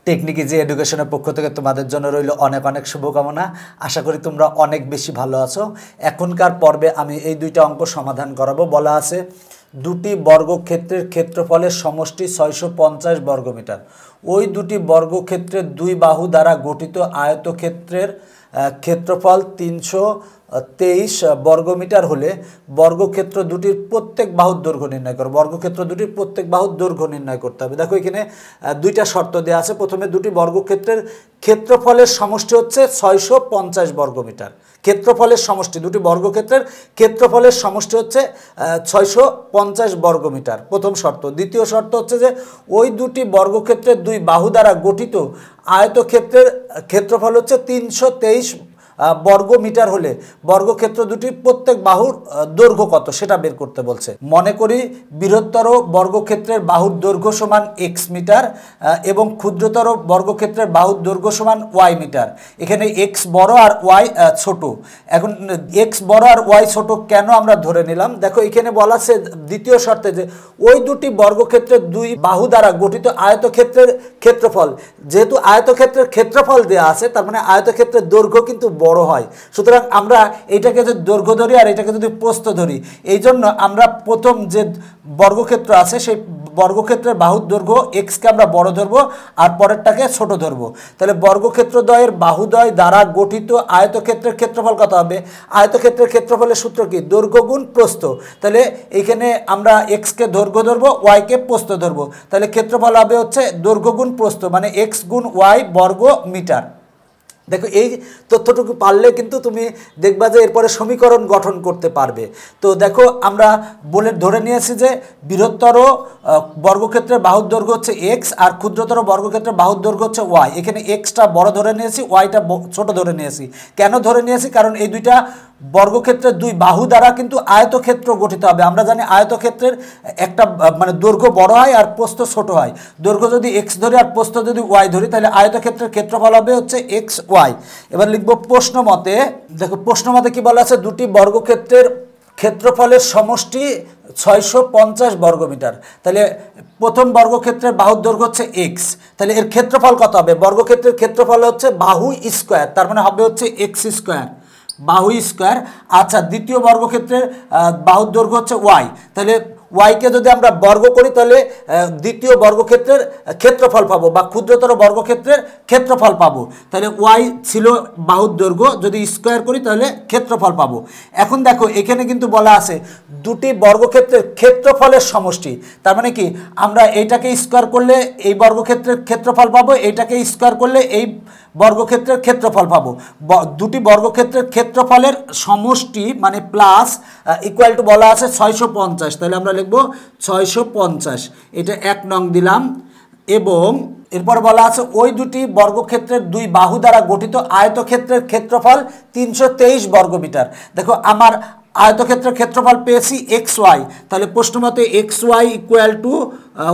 Technique easy এডুকেশনের পক্ষ থেকে তোমাদের জন্য রইল অনেক অনেক শুভকামনা। আশা করি তোমরা অনেক বেশি ভালো আছো। এখনকার পর্বে আমি এই দুইটা অঙ্ক সমাধান করাবো। বলা আছে দুটি বর্গক্ষেত্রের ক্ষেত্রফলের সমষ্টি 650 বর্গমিটার। ওই দুটি বর্গক্ষেত্রের দুই বাহু দ্বারা গঠিত আয়তক্ষেত্রের ক্ষেত্রফল 323 বর্গমিটার হলে বর্গক্ষেত্র দুটির প্রত্যেক বাহুর দৈর্ঘ্য নির্ণয় করো। বর্গক্ষেত্র দুটির প্রত্যেক বাহুর দৈর্ঘ্য নির্ণয় করতে হবে। দেখো এখানে দুইটা শর্ত দেওয়া আছে। প্রথমে দুটি বর্গক্ষেত্রের ক্ষেত্রফলের সমষ্টি হচ্ছে 650 বর্গমিটার। ক্ষেত্রফলের সমষ্টি, দুটি বর্গক্ষেত্রের ক্ষেত্রফলের সমষ্টি হচ্ছে 650 বর্গমিটার, প্রথম শর্ত। দ্বিতীয় শর্ত হচ্ছে যে ওই দুটি বর্গক্ষেত্রের দুই বাহু দ্বারা গঠিত আয়তক্ষেত্রের ক্ষেত্রফল হচ্ছে 323 বর্গমিটার হলে বর্গক্ষেত্র দুটির প্রত্যেক বাহুর দৈর্ঘ্য কত সেটা বের করতে বলছে। মনে করি বৃহত্তর বর্গক্ষেত্রের বাহুর দৈর্ঘ্য সমান x মিটার এবং ক্ষুদ্রতর বর্গক্ষেত্রের বাহুর দৈর্ঘ্য সমান y মিটার। এখানে x বড় আর y ছোট। এখন x বড় আর y ছোট কেন আমরা ধরে নিলাম? দেখো এখানে বলা আছে দ্বিতীয় শর্তে যে ওই দুটি বর্গক্ষেত্রের দুই বাহু দ্বারা গঠিত আয়তক্ষেত্রের ক্ষেত্রফল, যেহেতু আয়তক্ষেত্রের ক্ষেত্রফল দেওয়া আছে তার মানে আয়তক্ষেত্রের দৈর্ঘ্য কিন্তু বড় হয়। সুতরাং আমরা এটাকে যদি দৈর্ঘ্য ধরি আর এটাকে যদি প্রস্থ ধরি, এই জন্য আমরা প্রথম যে বর্গক্ষেত্র আছে সেই বর্গক্ষেত্রের বাহুর দৈর্ঘ্য এক্সকে আমরা বড় ধরবো আর পরেরটাকে ছোট ধরবো। তাহলে বর্গক্ষেত্রদ্বয়ের বাহুদ্বয় দ্বারা গঠিত আয়তক্ষেত্রের ক্ষেত্রফল কত হবে? আয়তক্ষেত্রের ক্ষেত্রফলের সূত্র কি? দৈর্ঘ্য গুণ প্রস্থ। তাহলে এইখানে আমরা এক্সকে দৈর্ঘ্য ধরবো, ওয়াইকে প্রস্থ ধরবো। তাহলে ক্ষেত্রফল হবে হচ্ছে দৈর্ঘ্য গুণ প্রস্থ, মানে এক্স গুণ ওয়াই বর্গ মিটার। দেখো এই তথ্যটুকু পারলে কিন্তু তুমি দেখবা যে এরপরে সমীকরণ গঠন করতে পারবে। তো দেখো আমরা ধরে নিয়েছি যে বৃহত্তর বর্গক্ষেত্রের বাহুর দৈর্ঘ্য হচ্ছে এক্স আর ক্ষুদ্রতর বর্গক্ষেত্রের বাহুর দৈর্ঘ্য হচ্ছে ওয়াই। এখানে এক্সটা বড় ধরে নিয়েছি, ওয়াইটা ছোট ধরে নিয়েছি। কেন ধরে নিয়েছি? কারণ এই দুইটা বর্গক্ষেত্রের দুই বাহু দ্বারা কিন্তু আয়তক্ষেত্র গঠিত হবে। আমরা জানি আয়তক্ষেত্রের একটা মানে দৈর্ঘ্য বড় হয় আর প্রস্থ ছোট হয়। দৈর্ঘ্য যদি এক্স ধরি আর প্রস্থ যদি ওয়াই ধরি তাহলে আয়তক্ষেত্রের ক্ষেত্রফল হবে হচ্ছে এক্স ওয়াই। এবার লিখব প্রশ্ন মতে। দেখো প্রশ্ন মতে কি বলা আছে? দুটি বর্গক্ষেত্রের ক্ষেত্রফলের সমষ্টি 650 বর্গমিটার। তাহলে প্রথম বর্গক্ষেত্রের বাহুর দৈর্ঘ্য হচ্ছে এক্স, তাহলে এর ক্ষেত্রফল কত হবে? বর্গক্ষেত্রের ক্ষেত্রফল হচ্ছে বাহু স্কোয়ার, তার মানে হবে হচ্ছে এক্স স্কোয়ার, বাহু স্কোয়ার। আচ্ছা, দ্বিতীয় বর্গক্ষেত্রের বাহুর দৈর্ঘ্য হচ্ছে ওয়াই, তাহলে ওয়াইকে যদি আমরা বর্গ করি তাহলে দ্বিতীয় বর্গক্ষেত্রের ক্ষেত্রফল পাবো বা ক্ষুদ্রতর বর্গক্ষেত্রের ক্ষেত্রফল পাবো। তাহলে ওয়াই ছিল বাহুর দৈর্ঘ্য, যদি স্কোয়ার করি তাহলে ক্ষেত্রফল পাবো। এখন দেখো এখানে কিন্তু বলা আছে দুটি বর্গক্ষেত্রের ক্ষেত্রফলের সমষ্টি, তার মানে কি আমরা এইটাকে স্কোয়ার করলে এই বর্গক্ষেত্রের ক্ষেত্রফল পাবো, এইটাকে স্কোয়ার করলে এই বর্গক্ষেত্রের ক্ষেত্রফল পাবো। দুটি বর্গক্ষেত্রের ক্ষেত্রফলের সমষ্টি মানে প্লাস ইকুয়াল টু বলা আছে 650, তাহলে আমরা লিখব 650, এটা 1 নং দিলাম। এবং এরপর বলা আছে ওই দুটি বর্গক্ষেত্রের দুই বাহু দ্বারা গঠিত আয়তক্ষেত্রের ক্ষেত্রফল 323 বর্গমিটার। দেখো আমার আয়তক্ষেত্রের ক্ষেত্রফল পেয়েছি এক্স ওয়াই, তাহলে প্রশ্ন মতে এক্স ওয়াই ইকুয়াল টু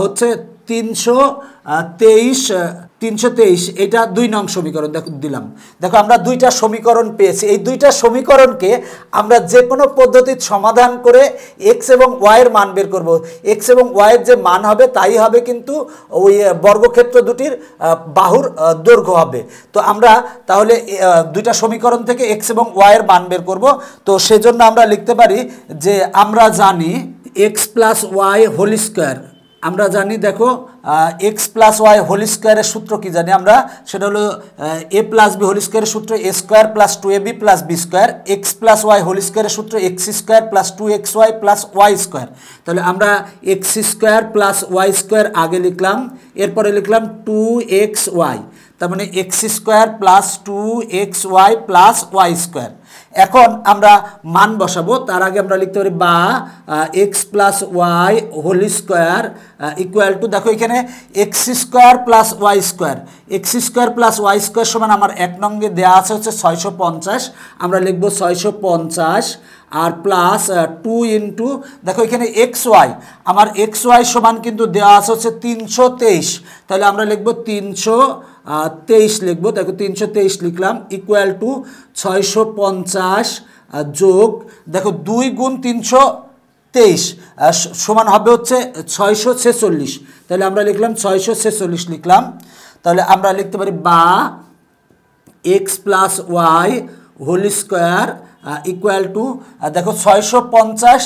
হচ্ছে 323, এটা 2 নং সমীকরণ দিলাম। দেখো আমরা দুইটা সমীকরণ পেয়েছি। এই দুইটা সমীকরণকে আমরা যে কোনো পদ্ধতির সমাধান করে এক্স এবং ওয়াইয়ের মান বের করব। এক্স এবং ওয়াইয়ের যে মান হবে তাই হবে কিন্তু ওই বর্গক্ষেত্র দুটির বাহুর দৈর্ঘ্য হবে। তো আমরা তাহলে দুইটা সমীকরণ থেকে এক্স এবং ওয়াইয়ের মান বের করব। তো সেজন্য আমরা লিখতে পারি যে আমরা জানি x plus y whole square, আমরা জানি দেখো এক্স প্লাস ওয়াই হোল স্কোয়ারের সূত্র কি জানি আমরা? সেটা হলো এ প্লাস বি হোল স্কোয়ারের সূত্র a square plus 2ab plus b square. X plus y whole স্কোয়ারের সূত্র x square plus 2xy plus y square. তাহলে আমরা x square plus y square আগে লিখলাম, এরপরে লিখলাম 2xy, তার মানে x square plus 2xy plus y square. এখন আমরা মান বসাবো, তার আগে আমরা লিখতে পারি বা x plus y whole square equal to, দেখো এখানে x square plus y square, x square plus y square সমান আমার 1 নঙ্গে দেওয়া আছে হচ্ছে 650, আমরা লিখবো 650 আর প্লাস 2 ইন্টু, দেখো এখানে এক্স ওয়াই, আমার এক্স ওয়াই সমান কিন্তু দেওয়া আছে হচ্ছে 323, তাহলে আমরা লিখবো 323 লিখবো। দেখো 323 লিখলাম ইকুয়াল টু 650 যোগ, দেখো 2 গুণ 323 সমান হবে হচ্ছে 646, তাহলে আমরা লিখলাম 646 লিখলাম। তাহলে আমরা লিখতে পারি বা x plus y whole square equal to দেখো 650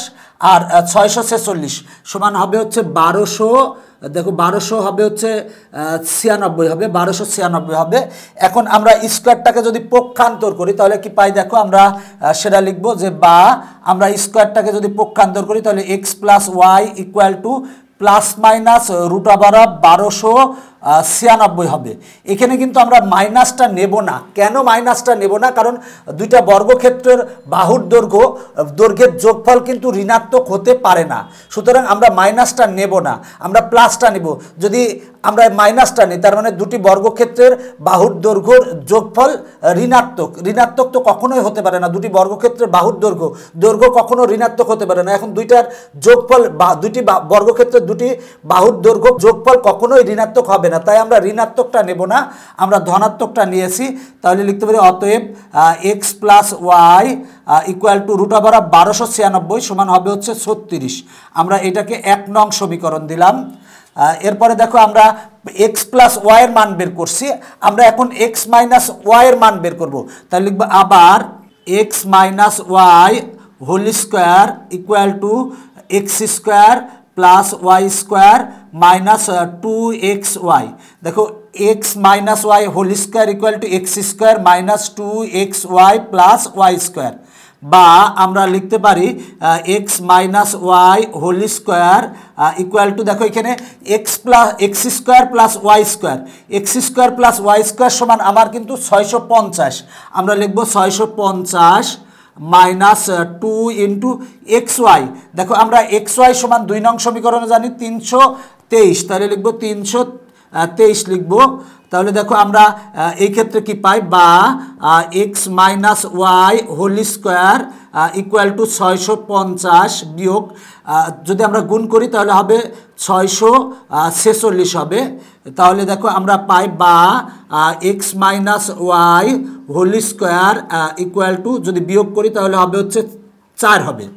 আর 646 সমান হবে হচ্ছে 1200, দেখো 1200 হবে হচ্ছে 96 হবে, 1296 হবে। এখন আমরা স্কোয়ারটাকে যদি পক্ষান্তর করি তাহলে কি পাই, দেখো আমরা সেটা লিখবো যে বা আমরা স্কোয়ারটাকে যদি পক্ষান্তর করি তাহলে x plus y equal to plus minus root over 1296 হবে। এখানে কিন্তু আমরা মাইনাসটা নেব না। কেন মাইনাসটা নেব না? কারণ দুইটা বর্গক্ষেত্রের বাহুর দৈর্ঘ্যের যোগফল কিন্তু ঋণাত্মক হতে পারে না, সুতরাং আমরা মাইনাসটা নেব না, আমরা প্লাসটা নেব। যদি আমরা মাইনাসটা নিই তার মানে দুটি বর্গক্ষেত্রের বাহুর দৈর্ঘ্যর যোগফল ঋণাত্মক তো কখনোই হতে পারে না। দুটি বর্গক্ষেত্রের বাহুর দৈর্ঘ্য কখনো ঋণাত্মক হতে পারে না। এখন দুইটার যোগফল বা দুটি বর্গক্ষেত্রের দুটি বাহুর দৈর্ঘ্য যোগফল কখনোই ঋণাত্মক হবে না, তাই আমরা ঋণাত্মকটা নেব না, আমরা ধনাত্মকটা নিয়েছি। তাহলে লিখতে পারি অতএব x plus y equal to root over 1296 সমান হবে হচ্ছে 36। আমরা এটাকে 1 নং সমীকরণ দিলাম। এরপরে দেখো আমরা এক্স প্লাস ওয়াইয়ের মান বের করছি, আমরা এখন এক্স মাইনাস ওয়াইয়ের মান বের করব। তাহলে লিখবো আবার x minus y whole square equal to x square plus y square minus 2xy। দেখো x minus y whole square equal to x square minus 2xy plus y square, বা আমরা লিখতে পারি x minus y whole square equal to, দেখো এখানে x square plus y plus y square সমান আমার কিন্তু 650। আমরা লিখবো 650 মাইনাস 2 ইন্টু এক্স ওয়াই। দেখো আমরা এক্স ওয়াই সমান 2 নং সমীকরণে জানি 323, তাহলে লিখবো 323 লিখবো। তাহলে দেখো আমরা এই ক্ষেত্রে কি পাই, বা x minus y whole square equal to 650 বিয়োগ যদি আমরা গুণ করি তাহলে হবে 646 হবে। তাহলে দেখো আমরা পাই বা x minus y whole square equal to যদি বিয়োগ করি তাহলে হবে হচ্ছে 4 হবে।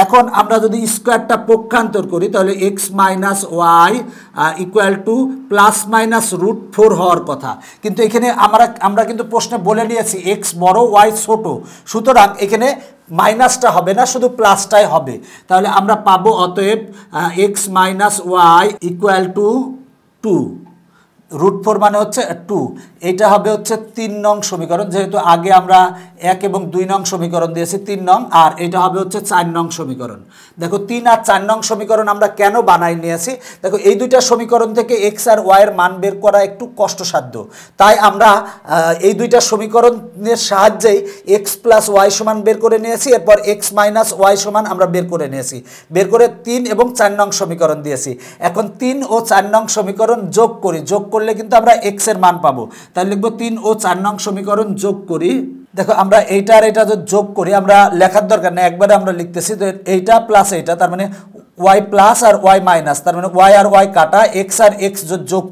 এখন আমরা যদি স্কোয়ারটা পক্ষান্তর করি তাহলে x minus y equal to plus minus √4 হওয়ার কথা, কিন্তু এখানে আমরা কিন্তু প্রশ্নে বলে নিয়েছি এক্স বড় ওয়াই ছোট, সুতরাং এখানে মাইনাসটা হবে না, শুধু প্লাসটাই হবে। তাহলে আমরা পাবো অতএব x minus y equal to 2, √4 মানে হচ্ছে 2। এটা হবে হচ্ছে 3 নং সমীকরণ, যেহেতু আগে আমরা 1 এবং 2 নং সমীকরণ দিয়েছি 3 নং, আর এটা হবে হচ্ছে 4 নং সমীকরণ। দেখো 3 আর 4 নং সমীকরণ আমরা কেন বানাই নিয়েছি, দেখো এই দুইটা সমীকরণ থেকে এক্স আর ওয়াই এর মান বের করা একটু কষ্টসাধ্য, তাই আমরা এই দুইটা সমীকরণের সাহায্যেই এক্স প্লাস ওয়াই সমান বের করে নিয়েছি, এরপর এক্স মাইনাস ওয়াই সমান আমরা বের করে নিয়েছি, বের করে 3 এবং 4 নং সমীকরণ দিয়েছি। এখন 3 ও 4 নং সমীকরণ যোগ করলে কিন্তু আমরা এক্স এর মান পাবো। তাহলে লিখবো 3 ও 4 নং সমীকরণ যোগ করি। দেখো আমরা এইটা আর এটা যদি যোগ করি, আমরা লেখার দরকার নেই, একবারে আমরা লিখতেছি তো এইটা প্লাস এইটা, তার মানে ওয়াই প্লাস আর ওয়াই মাইনাস, তার মানে ওয়াই আর ওয়াই কাটা, এক্স আর এক্স যোগ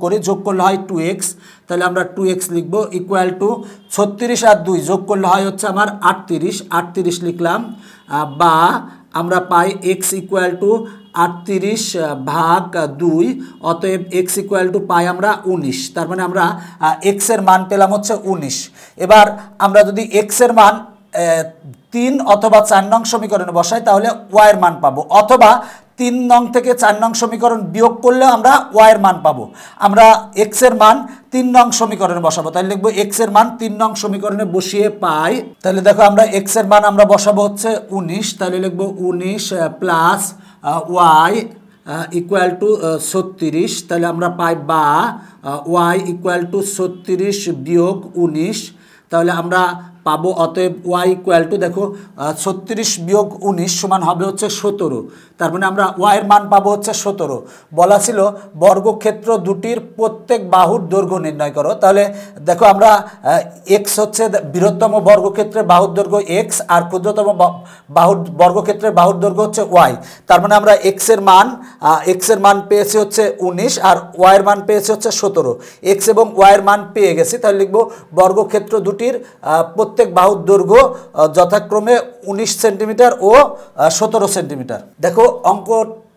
করলে হয় 2x। তাহলে আমরা 2x লিখবো ইকুয়াল টু 36 আর 2 যোগ করলে হয় হচ্ছে আমার 38 লিখলাম, বা আমরা পাই x ইকুয়াল টু 38 ভাগ 2, অতএব x ইকুয়াল টু পাই আমরা 19। তার মানে আমরা x এর মান পেলাম হচ্ছে 19। এবার আমরা যদি x এর মান 3 অথবা 4 নং সমীকরণে বসাই তাহলে y এর মান পাবো, অথবা 3 নং থেকে 4 নং সমীকরণ বিয়োগ করলে আমরা y এর মান পাবো। আমরা x এর মান 3 নং সমীকরণে বসাবো, তাহলে লিখবো x এর মান 3 নং সমীকরণে বসিয়ে পাই। তাহলে দেখো আমরা x এর মান আমরা বসাবো হচ্ছে 19, তাহলে লিখবো 19 প্লাস ওয়াই ইকুয়াল টু 36, তাহলে আমরা পাই বা ওয়াই ইকুয়াল টু 36 বিয়োগ 19, তাহলে আমরা পাবো অতএব ওয়াই ইকুয়াল টু, দেখো 36 বিয়োগ 19 সমান হবে হচ্ছে 17। তার মানে আমরা ওয়াইয়ের মান পাবো হচ্ছে 17। বলা ছিল বর্গক্ষেত্র দুটির প্রত্যেক বাহুর দৈর্ঘ্য নির্ণয় করো। তাহলে দেখো আমরা এক্স হচ্ছে বৃহত্তম বর্গক্ষেত্রের বাহুর দৈর্ঘ্য এক্স, আর ক্ষুদ্রতম বর্গক্ষেত্রের বাহুর দৈর্ঘ্য হচ্ছে ওয়াই। তার মানে আমরা এক্স এর মান পেয়েছি হচ্ছে 19 আর ওয়াইয়ের মান পেয়েছি হচ্ছে 17। এক্স এবং ওয়াইয়ের মান পেয়ে গেছি, তাহলে লিখবো বর্গক্ষেত্র দুটির প্রত্যেক বাহুর দৈর্ঘ্য যথাক্রমে 19 সেন্টিমিটার ও 17 সেন্টিমিটার। দেখো অঙ্ক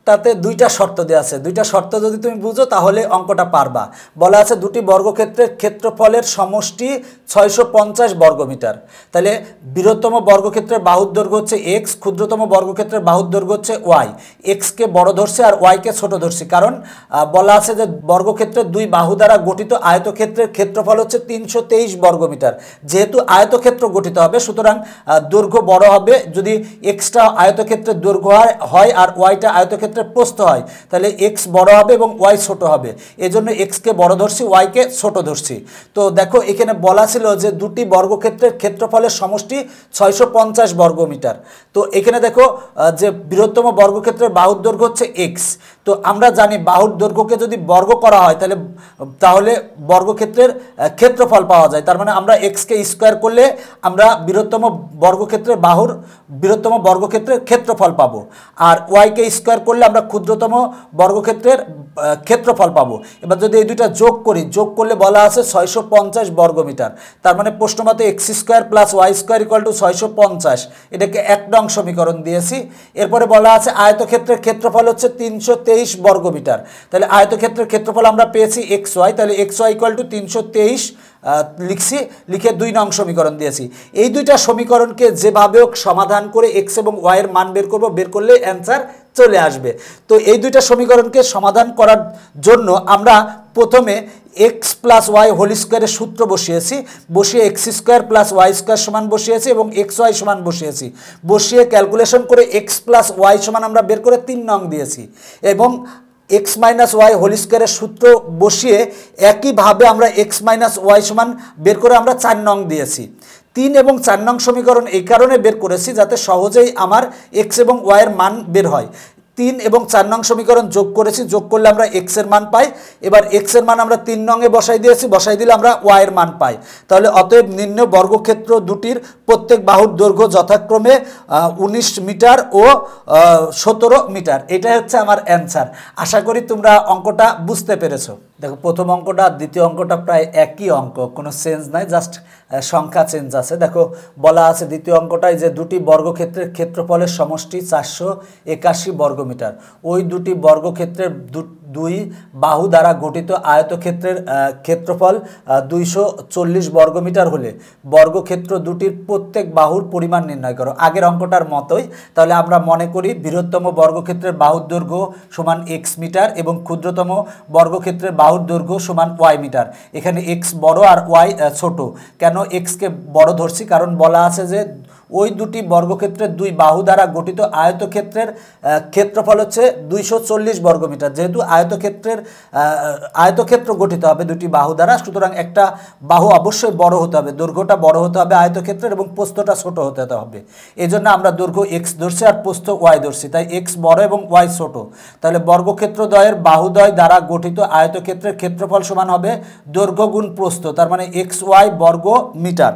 তাতে দুইটা শর্ত দেওয়া আছে, দুইটা শর্ত যদি তুমি বুঝো তাহলে অঙ্কটা পারবা। বলা আছে দুটি বর্গক্ষেত্রের ক্ষেত্রফলের সমষ্টি 650 বর্গমিটার। তাহলে বৃহত্তম বর্গক্ষেত্রের বাহুর দৈর্ঘ্য হচ্ছে এক্স, ক্ষুদ্রতম বর্গক্ষেত্রের বাহুর দৈর্ঘ্য হচ্ছে ওয়াই। এক্সকে বড় ধরছে আর ওয়াইকে ছোট ধরছি, কারণ বলা আছে যে বর্গক্ষেত্রের দুই বাহু দ্বারা গঠিত আয়তক্ষেত্রের ক্ষেত্রফল হচ্ছে 323 বর্গমিটার। যেহেতু আয়তক্ষেত্র গঠিত হবে সুতরাং দৈর্ঘ্য বড় হবে। যদি এক্সটা আয়তক্ষেত্রের দৈর্ঘ্য হয় আর ওয়াইটা আয়তক্ষেত্রের প্রস্থ হয় তাহলে এক্স বড় হবে এবং ওয়াই ছোট হবে। এজন্য এক্সকে বড় ধরছি, ওয়াইকে ছোট ধরছি। তো দেখো এখানে বলা ছিল যে দুটি বর্গক্ষেত্রের ক্ষেত্রফলের সমষ্টি 650 বর্গমিটার। তো এখানে দেখো যে বৃহত্তম বর্গক্ষেত্রের বাহুর দৈর্ঘ্য হচ্ছে এক্স। তো আমরা জানি বাহুর দৈর্ঘ্যকে যদি বর্গ করা হয় তাহলে বর্গক্ষেত্রের ক্ষেত্রফল পাওয়া যায়। তার মানে আমরা এক্সকে স্কোয়ার করলে আমরা বৃহত্তম বর্গক্ষেত্রের বৃহত্তম বর্গক্ষেত্রের ক্ষেত্রফল পাবো, আর ওয়াইকে স্কোয়ার করলে আমরা ক্ষুদ্রতম বর্গক্ষেত্রের ক্ষেত্রফল পাবো। এবার যদি এই দুইটা যোগ করলে বলা আছে 650 বর্গমিটার। তার মানে প্রশ্নমতে x square plus y square equal to 650, এটাকে 1 নং সমীকরণ দিয়েছি। এরপরে বলা আছে আয়তক্ষেত্রের ক্ষেত্রফল হচ্ছে 323 বর্গমিটার। তাহলে আয়তক্ষেত্রের ক্ষেত্রফল আমরা পেয়েছি এক্স ওয়াই, তাহলে এক্স ওয়াই ইকুয়াল টু 323 লিখছি, লিখে 2 নং সমীকরণ দিয়েছি। এই দুইটা সমীকরণকে যেভাবে হোক সমাধান করে এক্স এবং ওয়াইয়ের মান বের করব, বের করলে অ্যান্সার চলে আসবে। তো এই দুইটা সমীকরণকে সমাধান করার জন্য আমরা প্রথমে এক্স প্লাস ওয়াই হোল স্কোয়ারের সূত্র বসিয়ে x square plus y square সমান বসিয়েছি এবং এক্স ওয়াই সমান বসিয়ে ক্যালকুলেশন করে এক্স প্লাস ওয়াই সমান আমরা বের করে 3 নং দিয়েছি এবং এক্স মাইনাস ওয়াই হোল স্কোয়ারের সূত্র বসিয়ে একইভাবে আমরা এক্স মাইনাস ওয়াই সমান বের করে আমরা 4 নং দিয়েছি। 3 এবং 4 নং সমীকরণ এই কারণে বের করেছি যাতে সহজেই আমার এক্স এবং ওয়াইয়ের মান বের হয়। 3 এবং 4 নং সমীকরণ যোগ করেছি, যোগ করলে আমরা এক্স এর মান পাই। এবার এক্স এর মান আমরা 3 নংয়ে বসাই দিলে আমরা ওয়াই এর মান পাই। তাহলে অতএব নির্ণয় বর্গক্ষেত্র দুটির প্রত্যেক বাহুর দৈর্ঘ্য যথাক্রমে 19 মিটার ও 17 মিটার। এটাই হচ্ছে আমার অ্যান্সার। আশা করি তোমরা অঙ্কটা বুঝতে পেরেছো। দেখো প্রথম অঙ্কটা আর দ্বিতীয় অঙ্কটা প্রায় একই অঙ্ক, কোনো চেঞ্জ নাই, জাস্ট সংখ্যা চেঞ্জ আছে। দেখো বলা আছে দ্বিতীয় অঙ্কটায় যে দুটি বর্গক্ষেত্রের ক্ষেত্রফলের সমষ্টি 481 বর্গমিটার। ওই দুটি বর্গক্ষেত্রের দুই বাহু দ্বারা গঠিত আয়তক্ষেত্রের ক্ষেত্রফল 240 বর্গমিটার হলে বর্গক্ষেত্র দুটির প্রত্যেক বাহুর পরিমাণ নির্ণয় করো। আগের অঙ্কটার মতোই। তাহলে আমরা মনে করি বৃহত্তম বর্গক্ষেত্রের বাহুর দৈর্ঘ্য সমান এক্স মিটার এবং ক্ষুদ্রতম বর্গক্ষেত্রের বাহুর দৈর্ঘ্য সমান ওয়াই মিটার। এখানে এক্স বড় আর ওয়াই ছোট। কেন এক্সকে বড় ধরছি? কারণ বলা আছে যে ওই দুটি বর্গক্ষেত্রের দুই বাহু দ্বারা গঠিত আয়তক্ষেত্রের ক্ষেত্রফল হচ্ছে 240 বর্গমিটার। যেহেতু আয়তক্ষেত্র গঠিত হবে দুটি বাহু দ্বারা, সুতরাং একটা বাহু অবশ্যই বড় হতে হবে, দৈর্ঘ্যটা বড় হতে হবে আয়তক্ষেত্রের এবং প্রস্থটা ছোট হতে হবে। এই জন্য আমরা দৈর্ঘ্য এক্স ধরছি আর প্রস্থ ওয়াই ধরছি, তাই এক্স বড় এবং ওয়াই ছোট। তাহলে বর্গক্ষেত্রদ্বয়ের বাহুদ্বয় দ্বারা গঠিত আয়তক্ষেত্রের ক্ষেত্রফল সমান হবে দৈর্ঘ্য গুণ প্রস্থ, তার মানে এক্স ওয়াই বর্গ মিটার।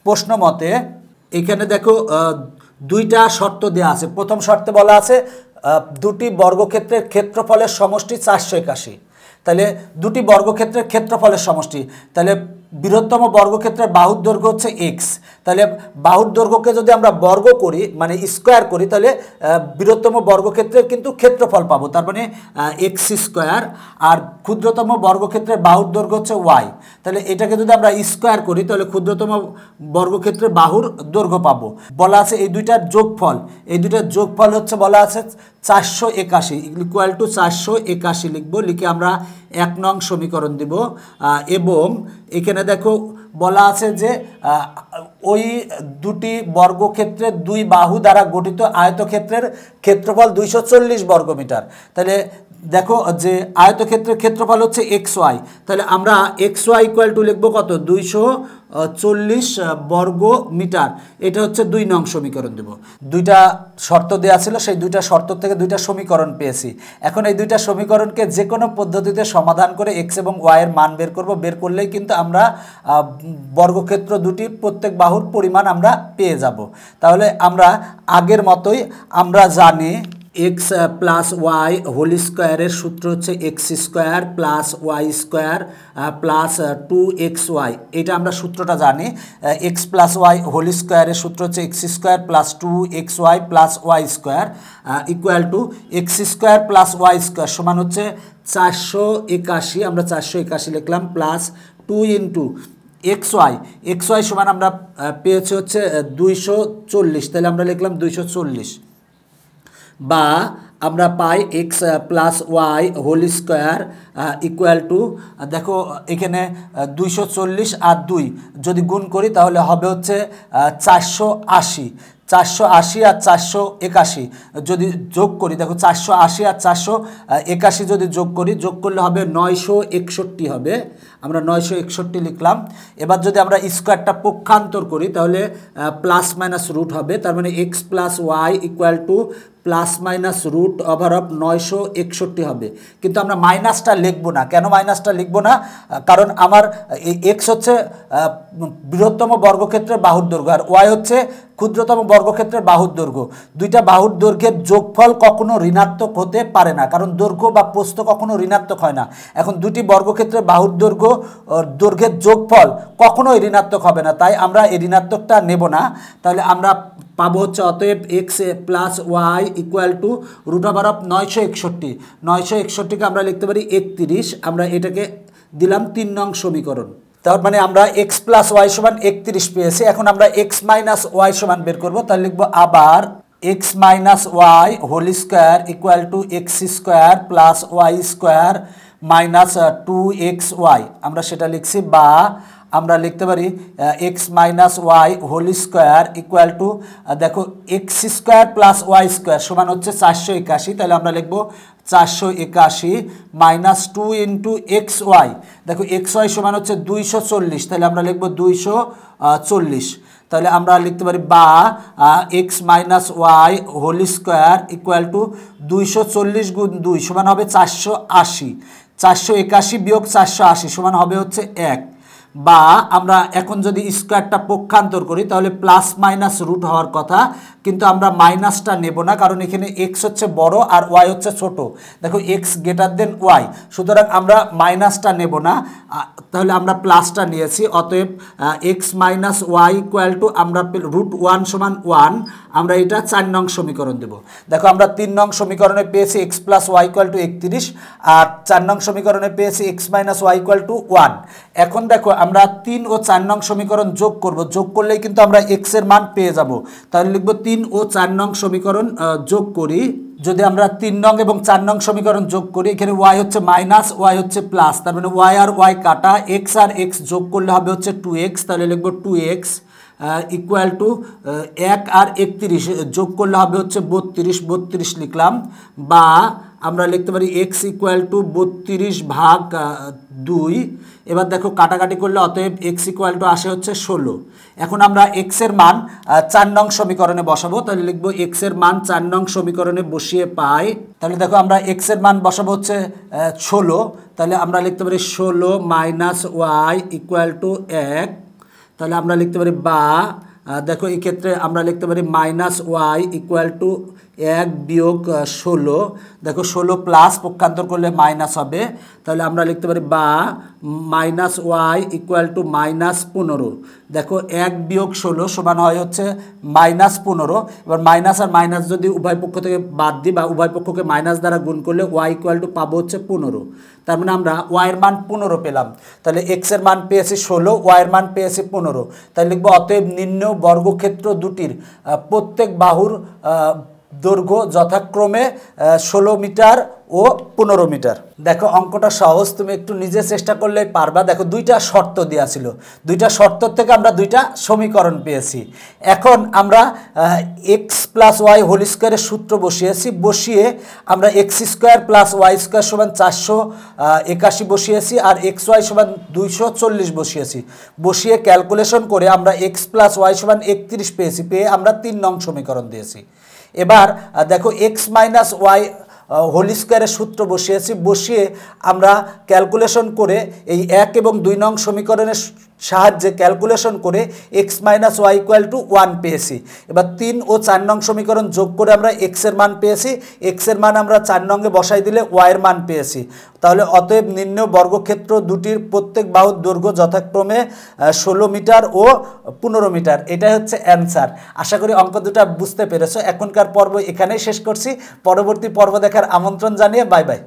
প্রশ্ন মতে এখানে দেখো দুইটা শর্ত দেওয়া আছে। প্রথম শর্তে বলা আছে দুটি বর্গক্ষেত্রের ক্ষেত্রফলের সমষ্টি 481। তাহলে দুটি বর্গক্ষেত্রের ক্ষেত্রফলের সমষ্টি, তাহলে বৃহত্তম বর্গক্ষেত্রের বাহুর দৈর্ঘ্য হচ্ছে এক্স। তাহলে বাহুর দৈর্ঘ্যকে যদি আমরা বর্গ করি মানে স্কোয়ার করি তাহলে বৃহত্তম বর্গক্ষেত্রের কিন্তু ক্ষেত্রফল পাবো, তার মানে এক্স স্কোয়ার। আর ক্ষুদ্রতম বর্গক্ষেত্রের বাহুর দৈর্ঘ্য হচ্ছে ওয়াই। তাহলে এটাকে যদি আমরা স্কোয়ার করি তাহলে ক্ষুদ্রতম বর্গক্ষেত্রের বাহুর দৈর্ঘ্য পাবো। বলা আছে এই দুইটার যোগফল হচ্ছে বলা আছে 481 ইকুয়াল টু 481 লিখবো, লিখে আমরা 1 নং সমীকরণ দিব। এবং এখানে দেখো বলা আছে যে ওই দুটি বর্গক্ষেত্রের দুই বাহু দ্বারা গঠিত আয়তক্ষেত্রের ক্ষেত্রফল 240 বর্গমিটার। তাহলে দেখো যে আয়তক্ষেত্রের ক্ষেত্রফল হচ্ছে এক্স ওয়াই, তাহলে আমরা এক্স ওয়াই ইকুয়াল টু লিখবো কত? 240 বর্গ মিটার। এটা হচ্ছে 2 নং সমীকরণ দেব। দুইটা শর্ত দেওয়া ছিল, সেই দুইটা শর্ত থেকে দুইটা সমীকরণ পেয়েছি। এখন এই দুইটা সমীকরণকে যে কোনো পদ্ধতিতে সমাধান করে এক্স এবং ওয়াইয়ের মান বের করব। বের করলেই কিন্তু আমরা বর্গক্ষেত্র দুটির প্রত্যেক বাহুর পরিমাণ আমরা পেয়ে যাব। তাহলে আমরা আগের মতোই আমরা জানি এক্স প্লাস ওয়াই হোল স্কোয়ারের সূত্র হচ্ছে x square plus y square plus 2xy। এটা আমরা সূত্রটা জানি। এক্স প্লাস ওয়াই হোল স্কোয়ারের সূত্র হচ্ছে x square plus 2xy plus y square equal to x square plus y square সমান হচ্ছে 481। আমরা 481 লিখলাম প্লাস 2 ইন্টু xy সমান আমরা পেয়েছি হচ্ছে 240। তাহলে আমরা লিখলাম 240 বা আমরা পাই x plus y whole square equal to, দেখো এখানে 240 আর 2 যদি গুণ করি তাহলে হবে হচ্ছে 480। 480 আর 481 যদি যোগ করি, দেখো 480 আর 481 যদি যোগ করি, যোগ করলে হবে 961 হবে। আমরা 961 লিখলাম। এবার যদি আমরা স্কোয়ারটা পক্ষান্তর করি তাহলে প্লাস মাইনাস রুট হবে, তার মানে x plus y equal to plus minus root over of 961 হবে। কিন্তু আমরা মাইনাসটা লিখবো না। কেন মাইনাসটা লিখবো না? কারণ আমার এক্স হচ্ছে বৃহত্তম বর্গক্ষেত্রের বাহুর দৈর্ঘ্য আর ওয়াই হচ্ছে ক্ষুদ্রতম বর্গক্ষেত্রের বাহুর দৈর্ঘ্য। দুইটা বাহুর দৈর্ঘ্যের যোগফল কখনো ঋণাত্মক হতে পারে না, কারণ দৈর্ঘ্য বা প্রস্থ কখনো ঋণাত্মক হয় না। এখন দুটি বর্গক্ষেত্রের বাহুর দৈর্ঘ্যের যোগফল কখনোই ঋণাত্মক হবে না, তাই আমরা এই ঋণাত্মকটা নেব না। তাহলে আমরা পাবো হচ্ছে অতএব x plus y equal to root over of 961। 961কে আমরা লিখতে পারি 31। আমরা এটাকে দিলাম 3 নং সমীকরণ। তার মানে আমরা এক্স প্লাস ওয়াই সমান 31 পেয়েছি। এখন আমরা এক্স মাইনাস ওয়াই সমান বের করবো। তাহলে লিখবো আবার x minus y whole square equal to x square plus y square minus 2xy। আমরা সেটা লিখছি, বা আমরা লিখতে পারি x minus y whole square equal to, দেখো x square plus y square সমান হচ্ছে 481। তাহলে আমরা লিখবো 481 মাইনাস 2 ইন্টু xy। দেখো xy সমান হচ্ছে 240। তাহলে আমরা লিখবো 240। তাহলে আমরা লিখতে পারি বা x minus y whole square equal to 240 গুণ 2 সমান হবে 480। 481 বিয়োগ 480 সমান হবে হচ্ছে 1। বা আমরা এখন যদি স্কোয়ারটা পক্ষান্তর করি তাহলে প্লাস মাইনাস রুট হওয়ার কথা, কিন্তু আমরা মাইনাসটা নেব না, কারণ এখানে এক্স হচ্ছে বড় আর ওয়াই হচ্ছে ছোট। দেখো এক্স গ্রেটার দেন ওয়াই, সুতরাং আমরা মাইনাসটা নেব না, তাহলে আমরা প্লাসটা নিয়েছি। অতএব x minus y equal to আমরা রুট 1 সমান 1। আমরা এটা 4 নং সমীকরণ দেব। দেখো আমরা 3 নং সমীকরণে পেয়েছি x plus y equal to 31 আর 4 নং সমীকরণে পেয়েছি x minus y equal to 1। এখন দেখো আমরা 3 ও 4 নং সমীকরণ যোগ করব। যোগ করলেই কিন্তু আমরা এক্স এর মান পেয়ে যাব। তাহলে লিখব 3 ও 4 নং সমীকরণ যোগ করি। যদি আমরা 3 নং এবং 4 নং সমীকরণ যোগ করি, এখানে ওয়াই হচ্ছে মাইনাস ওয়াই হচ্ছে প্লাস, তার মানে ওয়াই আর ওয়াই কাটা, এক্স আর এক্স যোগ করলে হবে হচ্ছে 2x। তাহলে লিখব 2x ইকুয়াল টু 1 আর 31 যোগ করলে হবে হচ্ছে 32 লিখলাম। বা আমরা লিখতে পারি এক্স ইকুয়াল টু 32 ভাগ 2। এবার দেখো কাটাকাটি করলে অতএব এক্স ইকুয়াল টু আসে হচ্ছে 16। এখন আমরা এক্স এর মান 4 নং সমীকরণে বসাবো। তাহলে লিখবো এক্স এর মান 4 নং সমীকরণে বসিয়ে পাই। তাহলে দেখো আমরা এক্স এর মান বসাবো হচ্ছে 16। তাহলে আমরা লিখতে পারি 16 মাইনাস ওয়াই ইকুয়াল টু 1। তাহলে আমরা লিখতে পারি বা দেখো এই ক্ষেত্রে আমরা লিখতে পারি মাইনাস ওয়াই ইকুয়াল টু 1 বিয়োগ 16। দেখো 16 প্লাস পক্ষান্তর করলে মাইনাস হবে। তাহলে আমরা লিখতে পারি বা minus y equal to minus 15। দেখো 1 বিয়োগ 16 সমান হয় হচ্ছে মাইনাস 15। এবার মাইনাস আর মাইনাস যদি উভয় পক্ষ থেকে বাদ দিই বা উভয় পক্ষকে মাইনাস দ্বারা গুণ করলে ওয়াই ইকুয়াল টু পাবো হচ্ছে 15। তার মানে আমরা ওয়াইয়ের মান 15 পেলাম। তাহলে এক্স এর মান পেয়েছি 16, ওয়াইয়ের মান পেয়েছি 15। তাহলে লিখবো অতএব নিম্ন বর্গক্ষেত্র দুটির প্রত্যেক বাহুর দৈর্ঘ্য যথাক্রমে 16 মিটার ও 15 মিটার। দেখো অঙ্কটা সহজ, তুমি একটু নিজে চেষ্টা করলেই পারবা। দেখো দুইটা শর্ত দেওয়া ছিল, দুইটা শর্ত থেকে আমরা দুইটা সমীকরণ পেয়েছি। এখন আমরা এক্স প্লাস ওয়াই হোল স্কোয়ারের সূত্র বসিয়েছি। বসিয়ে আমরা x square plus y square সমান 481 বসিয়েছি আর এক্স ওয়াই সমান 240 বসিয়েছি। বসিয়ে ক্যালকুলেশন করে আমরা এক্স প্লাস ওয়াই সমান 31 পেয়েছি। পেয়ে আমরা 3 নং সমীকরণ দিয়েছি। এবার দেখো এক্স মাইনাস ওয়াই হোল স্কোয়ারের সূত্র বসিয়েছি। বসিয়ে আমরা ক্যালকুলেশন করে এই 1 এবং 2 নং সমীকরণের সাহায্যে ক্যালকুলেশন করে x minus y equal to 1 পেয়েছি। এবার 3 ও 4 নং সমীকরণ যোগ করে আমরা এক্সের মান পেয়েছি, এক্সের মান আমরা 4 নঙ্গে বসাই দিলে ওয়াইয়ের মান পেয়েছি। তাহলে অতএব নির্ণেয় বর্গক্ষেত্র দুটির প্রত্যেক বাহুর দৈর্ঘ্য যথাক্রমে 16 মিটার ও 15 মিটার। এটাই হচ্ছে অ্যান্সার। আশা করি অঙ্ক দুটা বুঝতে পেরেছো। এখনকার পর্ব এখানেই শেষ করছি। পরবর্তী পর্ব দেখার আমন্ত্রণ জানিয়ে বাই বাই।